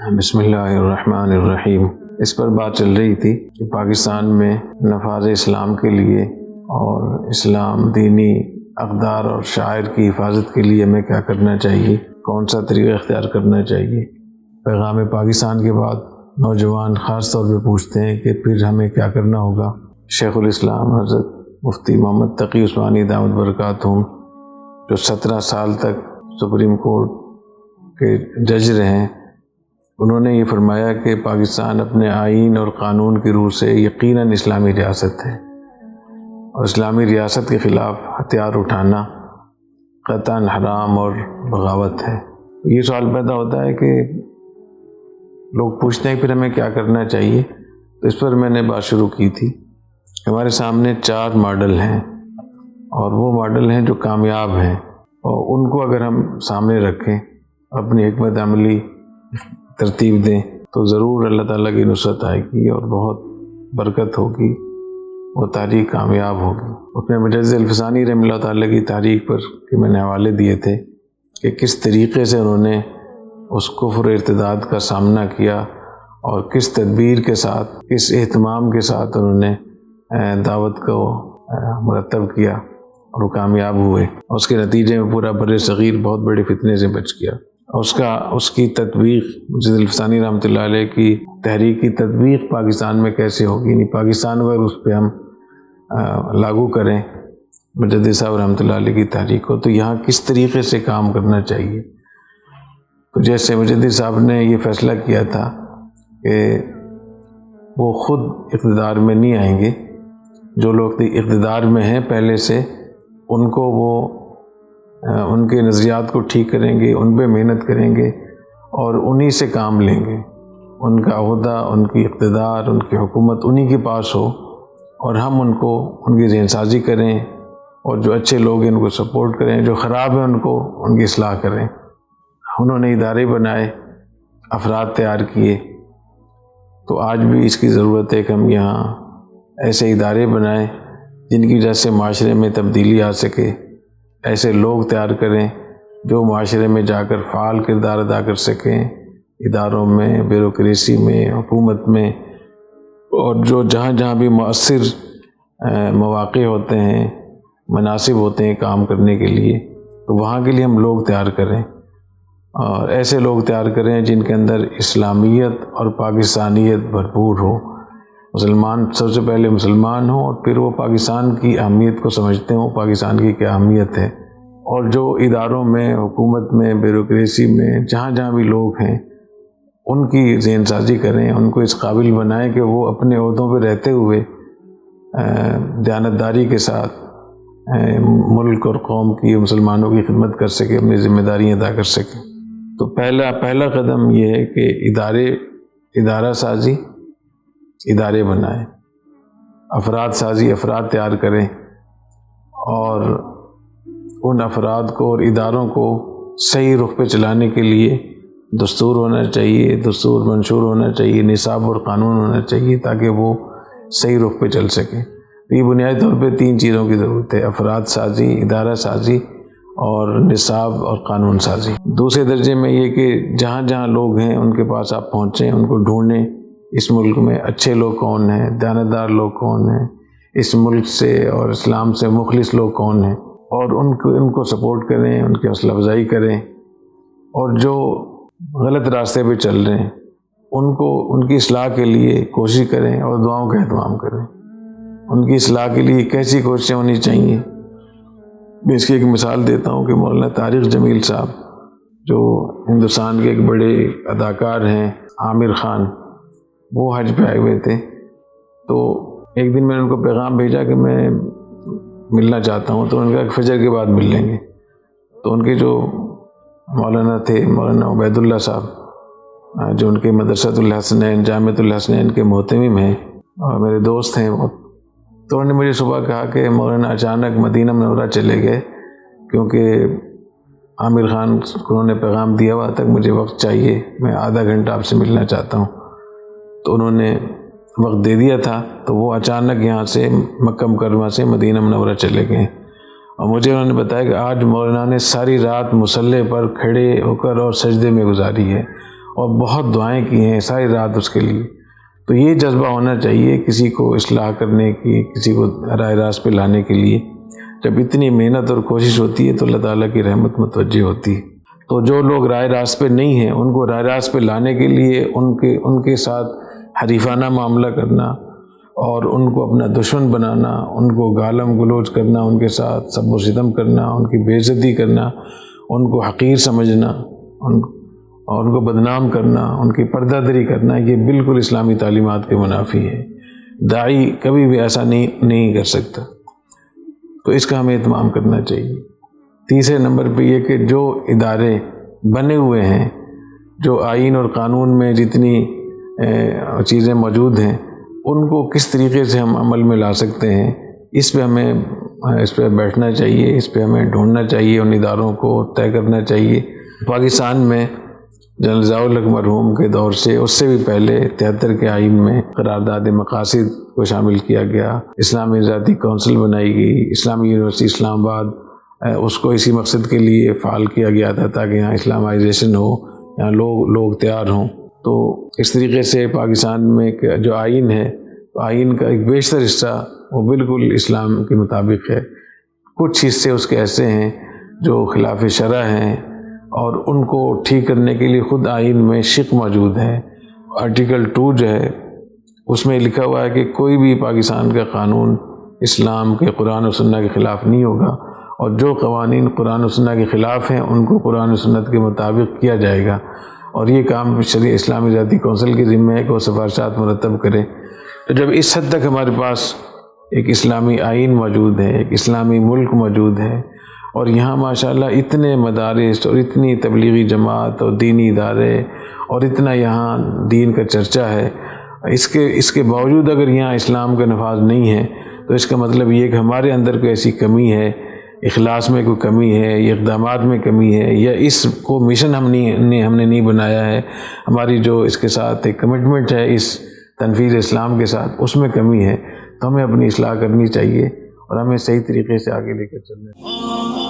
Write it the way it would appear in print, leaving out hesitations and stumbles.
بسم اللہ الرحمن الرحیم۔ اس پر بات چل رہی تھی کہ پاکستان میں نفاذ اسلام کے لیے اور اسلام دینی اقدار اور شعائر کی حفاظت کے لیے ہمیں کیا کرنا چاہیے، کون سا طریقہ اختیار کرنا چاہیے۔ پیغام پاکستان کے بعد نوجوان خاص طور پہ پوچھتے ہیں کہ پھر ہمیں کیا کرنا ہوگا۔ شیخ الاسلام حضرت مفتی محمد تقی عثمانی دامت برکاتہم، جو 17 سال تک سپریم کورٹ کے جج رہے ہیں، انہوں نے یہ فرمایا کہ پاکستان اپنے آئین اور قانون کی روح سے یقیناً اسلامی ریاست ہے، اور اسلامی ریاست کے خلاف ہتھیار اٹھانا قطعاً حرام اور بغاوت ہے۔ یہ سوال پیدا ہوتا ہے کہ لوگ پوچھتے ہیں پھر ہمیں کیا کرنا چاہیے۔ تو اس پر میں نے بات شروع کی تھی۔ ہمارے سامنے 4 ماڈل ہیں، اور وہ ماڈل ہیں جو کامیاب ہیں، اور ان کو اگر ہم سامنے رکھیں، اپنی حکمت عملی ترتیب دیں، تو ضرور اللہ تعالیٰ کی نصرت آئے گی اور بہت برکت ہوگی، وہ تحریک کامیاب ہوگی۔ اس میں مجدد الفسانی رحمہ اللہ تعالیٰ کی تحریک پر کہ میں نے حوالے دیے تھے کہ کس طریقے سے انہوں نے اس کفر و ارتداد کا سامنا کیا، اور کس تدبیر کے ساتھ، کس اہتمام کے ساتھ انہوں نے دعوت کو مرتب کیا، اور وہ کامیاب ہوئے۔ اس کے نتیجے میں پورا بر صغیر بہت بڑے فتنے سے بچ گیا۔ اس کی تطبیق، مجدد الفسانی رحمۃ اللہ علیہ کی تحریک کی تطبیق پاکستان میں کیسے ہوگی، یعنی پاکستان میں اس پہ ہم لاگو کریں مجدد صاحب رحمۃ اللہ علیہ کی تحریک کو، تو یہاں کس طریقے سے کام کرنا چاہیے۔ تو جیسے مجدد صاحب نے یہ فیصلہ کیا تھا کہ وہ خود اقتدار میں نہیں آئیں گے، جو لوگ اقتدار میں ہیں پہلے سے ان کو وہ ان کے نظریات کو ٹھیک کریں گے، ان پہ محنت کریں گے، اور انہی سے کام لیں گے۔ ان کا عہدہ، ان کی اقتدار، ان کی حکومت انہی کے پاس ہو، اور ہم ان کی ذہن سازی کریں، اور جو اچھے لوگ ہیں ان کو سپورٹ کریں، جو خراب ہیں ان کی اصلاح کریں۔ انہوں نے ادارے بنائے، افراد تیار کیے، تو آج بھی اس کی ضرورت ہے کہ ہم یہاں ایسے ادارے بنائیں جن کی وجہ سے معاشرے میں تبدیلی آ سکے، ایسے لوگ تیار کریں جو معاشرے میں جا کر فعال کردار ادا کر سکیں، اداروں میں، بیوروکریسی میں، حکومت میں، اور جو جہاں جہاں بھی مؤثر مواقع ہوتے ہیں، مناسب ہوتے ہیں کام کرنے کے لیے، تو وہاں کے لیے ہم لوگ تیار کریں، اور ایسے لوگ تیار کریں جن کے اندر اسلامیت اور پاکستانیت بھرپور ہو۔ مسلمان سب سے پہلے مسلمان ہوں، اور پھر وہ پاکستان کی اہمیت کو سمجھتے ہوں، پاکستان کی کیا اہمیت ہے، اور جو اداروں میں، حکومت میں، بیوروکریسی میں، جہاں جہاں بھی لوگ ہیں ان کی ذہن سازی کریں، ان کو اس قابل بنائیں کہ وہ اپنے عہدوں پہ رہتے ہوئے دیانتداری کے ساتھ ملک اور قوم کی، مسلمانوں کی خدمت کر سکیں، اپنی ذمہ داریاں ادا کر سکیں۔ تو پہلا قدم یہ ہے کہ ادارہ سازی، ادارے بنائیں، افراد سازی، افراد تیار کریں، اور ان افراد کو اور اداروں کو صحیح رخ پہ چلانے کے لیے دستور ہونا چاہیے، دستور منشور ہونا چاہیے، نصاب اور قانون ہونا چاہیے، تاکہ وہ صحیح رخ پہ چل سکیں۔ یہ بنیادی طور پہ 3 چیزوں کی ضرورت ہے: افراد سازی، ادارہ سازی، اور نصاب اور قانون سازی۔ دوسرے درجے میں یہ کہ جہاں جہاں لوگ ہیں ان کے پاس آپ پہنچیں، ان کو ڈھونڈیں، اس ملک میں اچھے لوگ کون ہیں، دیانتدار لوگ کون ہیں، اس ملک سے اور اسلام سے مخلص لوگ کون ہیں، اور ان کو سپورٹ کریں، ان کی حوصلہ افزائی کریں، اور جو غلط راستے پہ چل رہے ہیں ان کی اصلاح کے لیے کوشش کریں، اور دعاؤں کا اہتمام کریں۔ ان کی اصلاح کے لیے کیسی کوششیں ہونی چاہیے، میں اس کی ایک مثال دیتا ہوں کہ مولانا طارق جمیل صاحب، جو ہندوستان کے ایک بڑے اداکار ہیں، عامر خان، وہ حج پہ آئے ہوئے تھے۔ تو ایک دن میں نے ان کو پیغام بھیجا کہ میں ملنا چاہتا ہوں، تو ان کا فجر کے بعد مل لیں گے۔ تو ان کے جو مولانا تھے، مولانا عبید اللہ صاحب، جو ان کے مدرسۃ الحسنین، جامعۃ الحسنین کے محتمم ہیں اور میرے دوست ہیں، تو انہوں نے مجھے صبح کہا کہ مولانا اچانک مدینہ منورہ چلے گئے، کیونکہ عامر خان کو انہوں نے پیغام دیا ہوا تک مجھے وقت چاہیے، میں آدھا گھنٹہ آپ سے ملنا چاہتا ہوں۔ تو انہوں نے وقت دے دیا تھا، تو وہ اچانک یہاں سے مکہ مکرمہ سے مدینہ منورہ چلے گئے، اور مجھے انہوں نے بتایا کہ آج مولانا نے ساری رات مصلی پر کھڑے ہو کر اور سجدے میں گزاری ہے، اور بہت دعائیں کی ہیں ساری رات اس کے لیے۔ تو یہ جذبہ ہونا چاہیے کسی کو اصلاح کرنے کی، کسی کو راہ راست پہ لانے کے لیے۔ جب اتنی محنت اور کوشش ہوتی ہے تو اللہ تعالیٰ کی رحمت متوجہ ہوتی ہے۔ تو جو لوگ راہ راست پہ نہیں ہیں ان کو راہ راست پہ لانے کے لیے ان کے ساتھ حریفانہ معاملہ کرنا اور ان کو اپنا دشمن بنانا، ان کو گالم گلوچ کرنا، ان کے ساتھ سب و ستم کرنا، ان کی بے عزتی کرنا، ان کو حقیر سمجھنا اور ان کو بدنام کرنا، ان کی پردہ دری کرنا، یہ بالکل اسلامی تعلیمات کے منافی ہے۔ داعی کبھی بھی ایسا نہیں کر سکتا، تو اس کا ہمیں اہتمام کرنا چاہیے۔ تیسرے نمبر پہ یہ کہ جو ادارے بنے ہوئے ہیں، جو آئین اور قانون میں جتنی چیزیں موجود ہیں، ان کو کس طریقے سے ہم عمل میں لا سکتے ہیں، اس پہ بیٹھنا چاہیے، اس پہ ہمیں ڈھونڈنا چاہیے، ان اداروں کو طے کرنا چاہیے۔ پاکستان میں جنرل ضیاء الحق مرحوم کے دور سے، اس سے بھی پہلے 73 کے آئین میں قرارداد مقاصد کو شامل کیا گیا، اسلامی ذاتی کونسل بنائی گئی، اسلامی یونیورسٹی اسلام آباد اس کو اسی مقصد کے لیے فعال کیا گیا تھا تاکہ یہاں اسلامائزیشن ہو، یہاں لوگ تیار ہوں۔ تو اس طریقے سے پاکستان میں جو آئین ہے، آئین کا ایک بیشتر حصہ وہ بالکل اسلام کے مطابق ہے۔ کچھ حصے اس کے ایسے ہیں جو خلاف شرع ہیں، اور ان کو ٹھیک کرنے کے لیے خود آئین میں شق موجود ہے۔ آرٹیکل 2 جو ہے اس میں لکھا ہوا ہے کہ کوئی بھی پاکستان کا قانون اسلام کے قرآن و سنت کے خلاف نہیں ہوگا، اور جو قوانین قرآن و سنت کے خلاف ہیں ان کو قرآن و سنت کے مطابق کیا جائے گا، اور یہ کام شریع اسلامی ذاتی کونسل کے ذمہ ہے کہ وہ سفارشات مرتب کرے۔ تو جب اس حد تک ہمارے پاس ایک اسلامی آئین موجود ہے، ایک اسلامی ملک موجود ہے، اور یہاں ماشاءاللہ اتنے مدارس اور اتنی تبلیغی جماعت اور دینی ادارے اور اتنا یہاں دین کا چرچا ہے، اس کے باوجود اگر یہاں اسلام کا نفاذ نہیں ہے تو اس کا مطلب یہ کہ ہمارے اندر کوئی ایسی کمی ہے، اخلاص میں کوئی کمی ہے، یا اقدامات میں کمی ہے، یا اس کو مشن ہم نے نہیں بنایا ہے، ہماری جو اس کے ساتھ ایک کمٹمنٹ ہے اس تنفیذ اسلام کے ساتھ، اس میں کمی ہے۔ تو ہمیں اپنی اصلاح کرنی چاہیے اور ہمیں صحیح طریقے سے آگے لے کر چلنا چاہیے۔